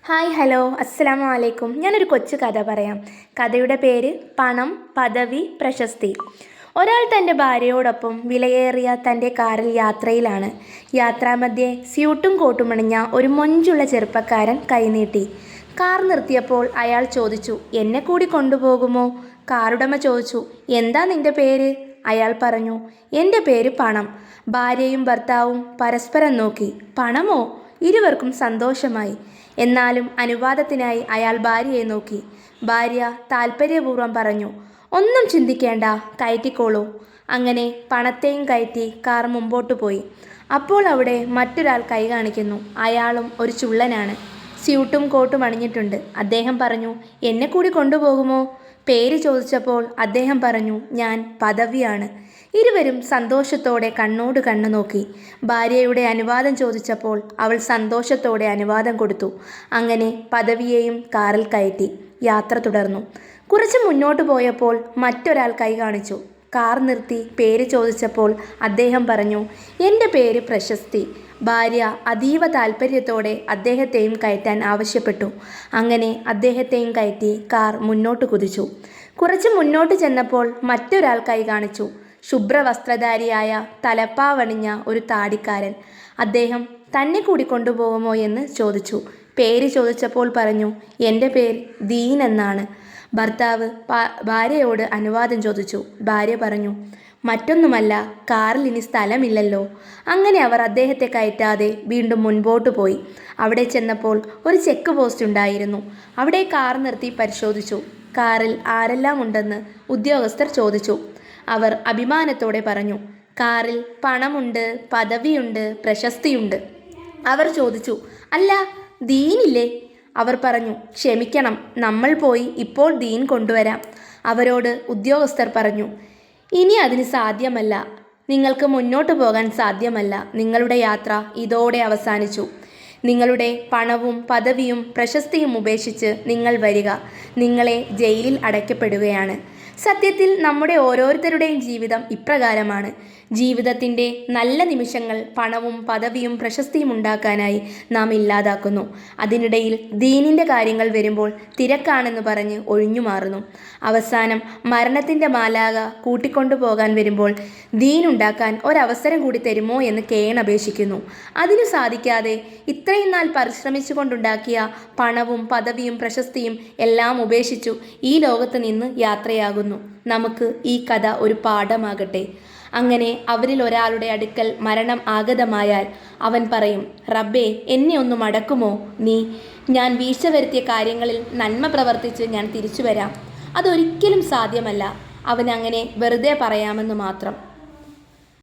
Hi hello അസ്സലാമു അലൈക്കും. ഞാനൊരു കൊച്ചു കഥ പറയാം. കഥയുടെ പേര് പണം, പദവി, പ്രശസ്തി. ഒരാൾ തൻ്റെ ഭാര്യയോടൊപ്പം വിലയേറിയ തൻ്റെ കാറിൽ യാത്രയിലാണ്. യാത്രാമധ്യേ സ്യൂട്ടും കോട്ടുമണിഞ്ഞ ഒരു മൊഞ്ചുള്ള ചെറുപ്പക്കാരൻ കൈനീട്ടി. കാർ നിർത്തിയപ്പോൾ അയാൾ ചോദിച്ചു, എന്നെ കൂടി കൊണ്ടുപോകുമോ? കാറുടമ ചോദിച്ചു, എന്താ നിന്റെ പേര്? അയാൾ പറഞ്ഞു, എൻ്റെ പേര് പണം. ഭാര്യയും ഭർത്താവും പരസ്പരം നോക്കി. പണമോ? ഇരുവർക്കും സന്തോഷമായി. എന്നാലും അനുവാദത്തിനായി അയാൾ ഭാര്യയെ നോക്കി. ഭാര്യ താൽപ്പര്യപൂർവ്വം പറഞ്ഞു, ഒന്നും ചിന്തിക്കേണ്ട, കയറ്റിക്കോളൂ. അങ്ങനെ പണത്തെയും കയറ്റി കാർ മുമ്പോട്ട് പോയി. അപ്പോൾ അവിടെ മറ്റൊരാൾ കൈ കാണിക്കുന്നു. അയാളും ഒരു ചുള്ളനാണ്. സ്യൂട്ടും കോട്ടും അണിഞ്ഞിട്ടുണ്ട്. അദ്ദേഹം പറഞ്ഞു, എന്നെ കൂടി കൊണ്ടുപോകുമോ? പേര് ചോദിച്ചപ്പോൾ അദ്ദേഹം പറഞ്ഞു, ഞാൻ പദവിയാണ്. ഇരുവരും സന്തോഷത്തോടെ കണ്ണോട് കണ്ണു നോക്കി. ഭാര്യയുടെ അനുവാദം ചോദിച്ചപ്പോൾ അവൾ സന്തോഷത്തോടെ അനുവാദം കൊടുത്തു. അങ്ങനെ പദവിയെയും കാറിൽ കയറ്റി യാത്ര തുടർന്നു. കുറച്ച് മുന്നോട്ട് പോയപ്പോൾ മറ്റൊരാൾ കൈ കാണിച്ചു. കാർ നിർത്തി പേര് ചോദിച്ചപ്പോൾ അദ്ദേഹം പറഞ്ഞു, എൻ്റെ പേര് പ്രശസ്തി. ഭാര്യ അതീവ താൽപ്പര്യത്തോടെ അദ്ദേഹത്തെയും കയറ്റാൻ ആവശ്യപ്പെട്ടു. അങ്ങനെ അദ്ദേഹത്തെയും കയറ്റി കാർ മുന്നോട്ട് കുതിച്ചു. കുറച്ച് മുന്നോട്ട് ചെന്നപ്പോൾ മറ്റൊരാൾ കൈ കാണിച്ചു. ശുഭ്രവസ്ത്രധാരിയായ തലപ്പാവണിഞ്ഞ ഒരു താടിക്കാരൻ. അദ്ദേഹം തന്നെ കൂടി കൊണ്ടുപോകുമോ എന്ന് ചോദിച്ചു. പേര് ചോദിച്ചപ്പോൾ പറഞ്ഞു, എൻ്റെ പേര് ദീൻ എന്നാണ്. ഭർത്താവ് ഭാര്യയോട് അനുവാദം ചോദിച്ചു. ഭാര്യ പറഞ്ഞു, മറ്റൊന്നുമല്ല, കാറിൽ ഇനി സ്ഥലമില്ലല്ലോ. അങ്ങനെ അവർ അദ്ദേഹത്തെ കയറ്റാതെ വീണ്ടും മുൻപോട്ട് പോയി. അവിടെ ചെന്നപ്പോൾ ഒരു ചെക്ക് പോസ്റ്റ് ഉണ്ടായിരുന്നു. അവിടെ കാർ നിർത്തി പരിശോധിച്ചു. കാറിൽ ആരെല്ലാം ഉണ്ടെന്ന് ഉദ്യോഗസ്ഥർ ചോദിച്ചു. അവർ അഭിമാനത്തോടെ പറഞ്ഞു, കാറിൽ പണമുണ്ട്, പദവിയുണ്ട്, പ്രശസ്തിയുണ്ട്. അവർ ചോദിച്ചു, അല്ല, ദീനില്ലേ? അവർ പറഞ്ഞു, ക്ഷമിക്കണം, നമ്മൾ പോയി ഇപ്പോൾ ദീൻ കൊണ്ടുവരാം. അവരോട് ഉദ്യോഗസ്ഥർ പറഞ്ഞു, ഇനി അതിന് സാധ്യമല്ല. നിങ്ങൾക്ക് മുന്നോട്ട് പോകാൻ സാധ്യമല്ല. നിങ്ങളുടെ യാത്ര ഇതോടെ അവസാനിച്ചു. നിങ്ങളുടെ പണവും പദവിയും പ്രശസ്തിയും ഉപേക്ഷിച്ച് നിങ്ങൾ വരിക. നിങ്ങളെ ജയിലിൽ അടയ്ക്കപ്പെടുകയാണ്. സത്യത്തിൽ നമ്മുടെ ഓരോരുത്തരുടെയും ജീവിതം ഇപ്രകാരമാണ്. ജീവിതത്തിൻ്റെ നല്ല നിമിഷങ്ങൾ പണവും പദവിയും പ്രശസ്തിയും ഉണ്ടാക്കാനായി നാം ഇല്ലാതാക്കുന്നു. അതിനിടയിൽ ദീനിൻ്റെ കാര്യങ്ങൾ വരുമ്പോൾ തിരക്കാണെന്ന് പറഞ്ഞ് ഒഴിഞ്ഞു മാറുന്നു. അവസാനം മരണത്തിൻ്റെ മാലാക കൂട്ടിക്കൊണ്ടു പോകാൻ വരുമ്പോൾ ദീൻ ഉണ്ടാക്കാൻ ഒരവസരം കൂടി തരുമോ എന്ന് കേണപേക്ഷിക്കുന്നു. അതിനു സാധിക്കാതെ ഇത്രയും നാൾ പരിശ്രമിച്ചു കൊണ്ടുണ്ടാക്കിയ പണവും പദവിയും പ്രശസ്തിയും എല്ലാം ഉപേക്ഷിച്ചു ഈ ലോകത്ത് നിന്ന് യാത്രയാകുന്നു. നമുക്ക് ഈ കഥ ഒരു പാഠമാകട്ടെ. അങ്ങനെ അവരിൽ ഒരാളുടെ അടുക്കൽ മരണം ആഗതമായാൽ അവൻ പറയും, റബ്ബേ, എന്നെ ഒന്ന് മടക്കുമോ നീ? ഞാൻ വീഴ്ച വരുത്തിയ കാര്യങ്ങളിൽ നന്മ പ്രവർത്തിച്ച് ഞാൻ തിരിച്ചു വരാം. അതൊരിക്കലും സാധ്യമല്ല. അവൻ അങ്ങനെ വെറുതെ പറയാമെന്ന് മാത്രം.